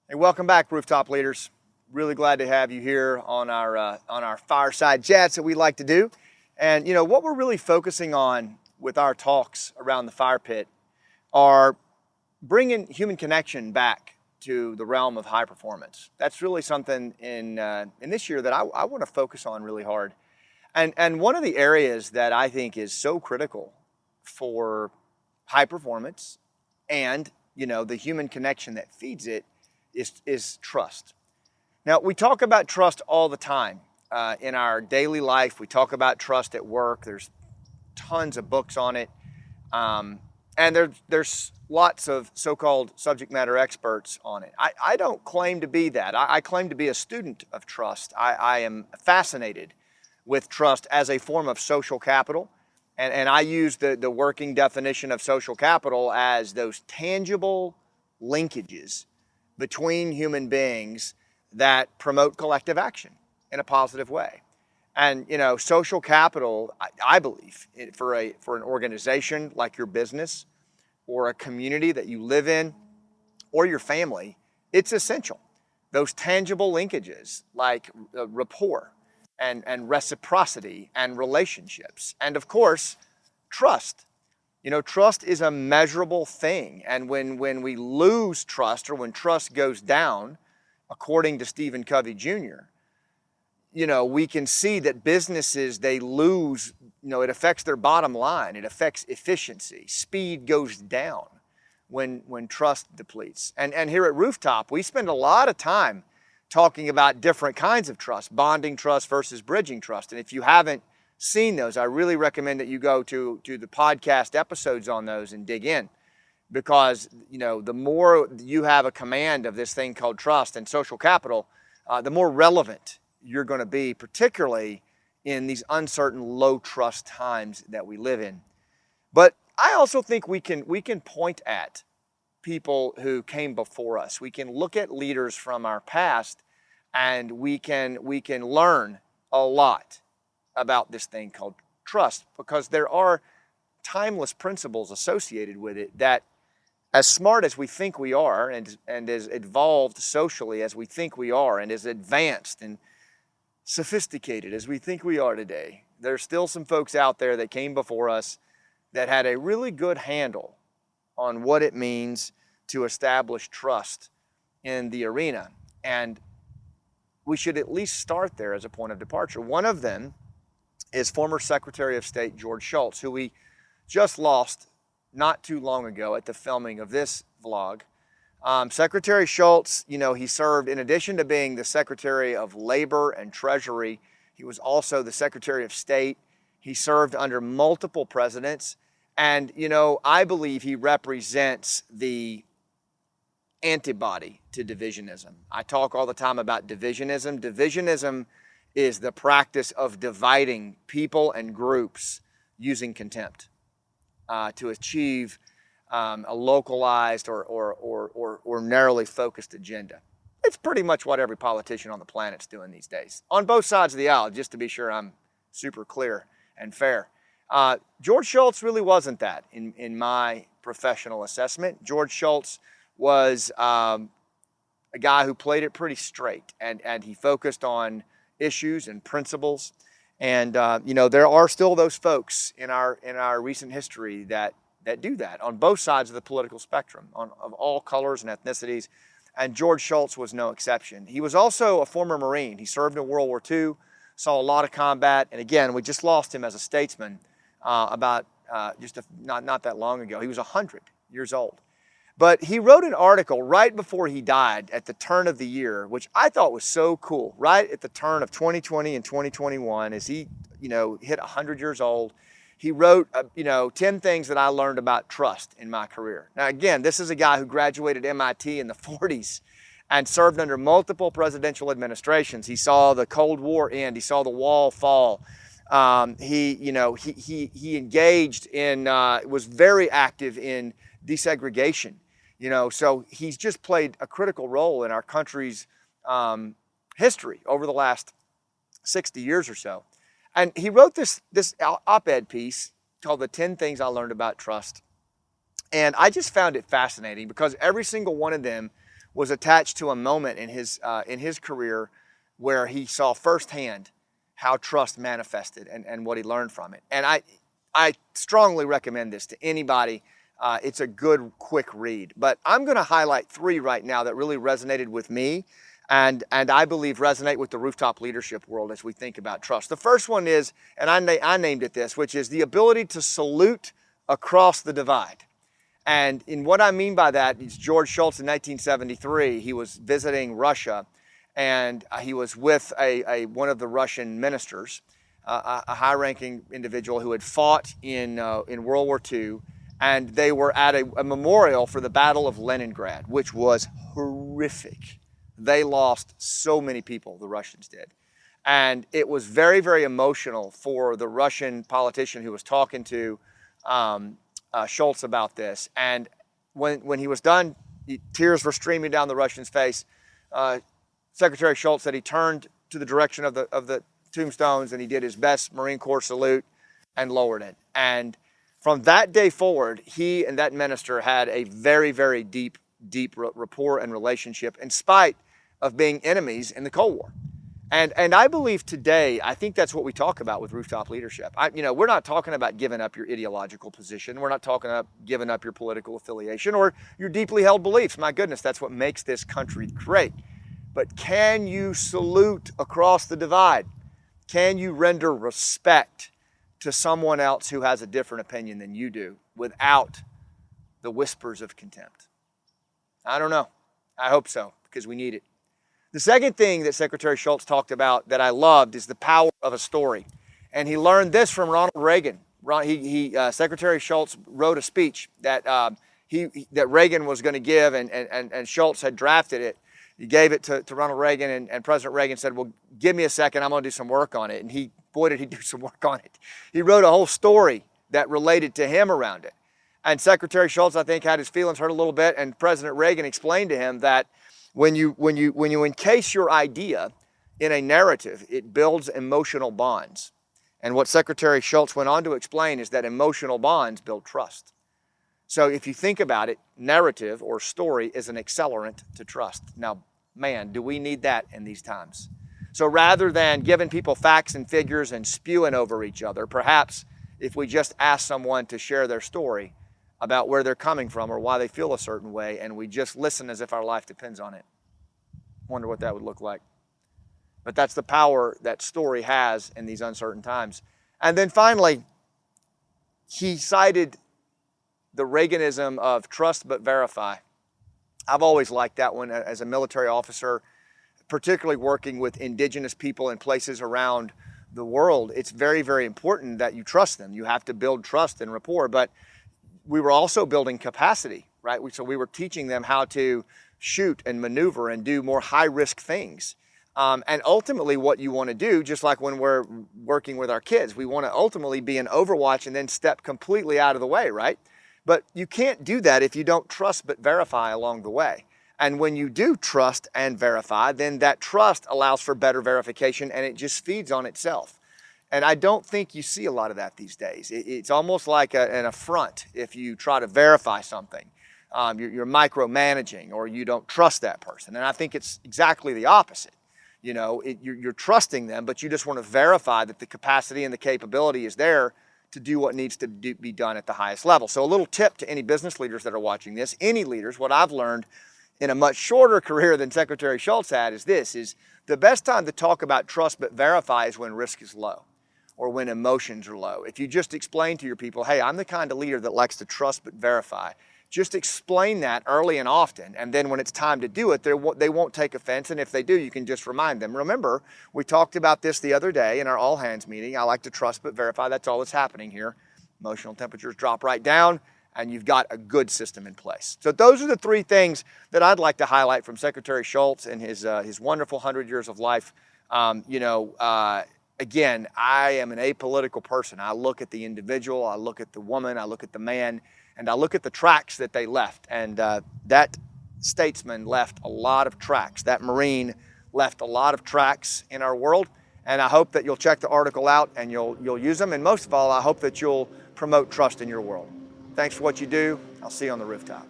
Hey, welcome back, Rooftop leaders. Really glad to have you here on our fireside chats that we like to do. And what we're really focusing on with our talks around the fire pit are bringing human connection back to the realm of high performance. That's really something in this year that I want to focus on really hard. And one of the areas that I think is so critical for high performance and the human connection that feeds it is trust. Now, we talk about trust all the time in our daily life. We talk about trust at work. There's tons of books on it. And there's lots of so-called subject matter experts on it. I don't claim to be that. I claim to be a student of trust. I am fascinated with trust as a form of social capital. And I use the working definition of social capital as those tangible linkages between human beings that promote collective action in a positive way. And social capital, I believe, for an organization like your business or a community that you live in or your family, it's essential. Those tangible linkages like rapport and reciprocity and relationships, and of course, trust. Trust is a measurable thing. And when we lose trust or when trust goes down, according to Stephen Covey Jr., we can see that businesses, they lose, it affects their bottom line. It affects efficiency. Speed goes down when trust depletes. And here at Rooftop, we spend a lot of time talking about different kinds of trust, bonding trust versus bridging trust. And if you haven't seen those, I really recommend that you go to the podcast episodes on those and dig in, because the more you have a command of this thing called trust and social capital, the more relevant you're going to be, particularly in these uncertain, low trust times that we live in. But I also think we can point at people who came before us. We can look at leaders from our past, and we can learn a lot about this thing called trust, because there are timeless principles associated with it that, as smart as we think we are and as evolved socially as we think we are and as advanced and sophisticated as we think we are today, there's still some folks out there that came before us that had a really good handle on what it means to establish trust in the arena. And we should at least start there as a point of departure. One of them is former Secretary of State George Shultz, who we just lost not too long ago at the filming of this vlog. Secretary Shultz, he served, in addition to being the Secretary of Labor and Treasury, he was also the Secretary of State. He served under multiple presidents. And, I believe he represents the antibody to divisionism. I talk all the time about divisionism. Divisionism is the practice of dividing people and groups using contempt to achieve a localized or narrowly focused agenda. It's pretty much what every politician on the planet's doing these days, on both sides of the aisle, just to be sure I'm super clear and fair. George Shultz really wasn't that in my professional assessment. George Shultz was a guy who played it pretty straight, and he focused on issues and principles. And there are still those folks in our recent history that do that on both sides of the political spectrum, of all colors and ethnicities. And George Shultz was no exception. He was also a former Marine. He served in World War II, saw a lot of combat. And again, we just lost him as a statesman not that long ago. He was 100 years old. But he wrote an article right before he died at the turn of the year, which I thought was so cool, right at the turn of 2020 and 2021, as he, hit 100 years old. He wrote, 10 things that I learned about trust in my career. Now, again, this is a guy who graduated MIT in the 40s and served under multiple presidential administrations. He saw the Cold War end. He saw the wall fall. He engaged in, was very active in desegregation. So he's just played a critical role in our country's history over the last 60 years or so. And he wrote this op-ed piece called The 10 Things I Learned About Trust. And I just found it fascinating because every single one of them was attached to a moment in his career where he saw firsthand how trust manifested and what he learned from it. And I strongly recommend this to anybody. It's a good, quick read. But I'm going to highlight 3 right now that really resonated with me and I believe resonate with the rooftop leadership world as we think about trust. The first one is, and I named it this, which is the ability to salute across the divide. And in what I mean by that is George Shultz in 1973, he was visiting Russia and he was with one of the Russian ministers, a high-ranking individual who had fought in World War II, and they were at a memorial for the Battle of Leningrad, which was horrific. They lost so many people, the Russians did. And it was very, very emotional for the Russian politician who was talking to Shultz about this. And when he was done, tears were streaming down the Russian's face. Secretary Shultz said he turned to the direction of the tombstones and he did his best Marine Corps salute and lowered it. And from that day forward, he and that minister had a very, very deep rapport and relationship in spite of being enemies in the Cold War. And I believe today, I think that's what we talk about with rooftop leadership. We're not talking about giving up your ideological position. We're not talking about giving up your political affiliation or your deeply held beliefs. My goodness, that's what makes this country great. But can you salute across the divide? Can you render respect to someone else who has a different opinion than you do without the whispers of contempt? I don't know. I hope so, because we need it. The second thing that Secretary Shultz talked about that I loved is the power of a story. And he learned this from Ronald Reagan. Secretary Shultz wrote a speech that Reagan was going to give, and Shultz had drafted it. He gave it to Ronald Reagan, and President Reagan said, well, give me a second, I'm going to do some work on it. And boy, did he do some work on it. He wrote a whole story that related to him around it. And Secretary Shultz, I think, had his feelings hurt a little bit, and President Reagan explained to him that when you encase your idea in a narrative, it builds emotional bonds. And what Secretary Shultz went on to explain is that emotional bonds build trust. So if you think about it, narrative or story is an accelerant to trust. Now, man, do we need that in these times? So rather than giving people facts and figures and spewing over each other, perhaps if we just ask someone to share their story about where they're coming from or why they feel a certain way, and we just listen as if our life depends on it. Wonder what that would look like. But that's the power that story has in these uncertain times. And then finally, he cited the Reaganism of trust but verify. I've always liked that one as a military officer, particularly working with indigenous people in places around the world. It's very, very important that you trust them. You have to build trust and rapport, but we were also building capacity, right? So we were teaching them how to shoot and maneuver and do more high-risk things. And ultimately what you want to do, just like when we're working with our kids, we want to ultimately be an overwatch and then step completely out of the way, right? But you can't do that if you don't trust but verify along the way. And when you do trust and verify, then that trust allows for better verification and it just feeds on itself. And I don't think you see a lot of that these days. It's almost like an affront if you try to verify something. You're micromanaging or you don't trust that person. And I think it's exactly the opposite. You're trusting them, but you just want to verify that the capacity and the capability is there to do what needs to be done at the highest level. So a little tip to any business leaders that are watching this, any leaders, what I've learned in a much shorter career than Secretary Shultz had is the best time to talk about trust but verify is when risk is low or when emotions are low. If you just explain to your people, hey, I'm the kind of leader that likes to trust but verify, just explain that early and often, and then when it's time to do it, they won't take offense, and if they do, you can just remind them. Remember, we talked about this the other day in our all-hands meeting. I like to trust but verify. That's all that's happening here. Emotional temperatures drop right down, and you've got a good system in place. So those are the 3 things that I'd like to highlight from Secretary Shultz and his wonderful 100 years of life. Again, I am an apolitical person. I look at the individual, I look at the woman, I look at the man, and I look at the tracks that they left. And that statesman left a lot of tracks. That Marine left a lot of tracks in our world. And I hope that you'll check the article out and you'll use them. And most of all, I hope that you'll promote trust in your world. Thanks for what you do. I'll see you on the rooftop.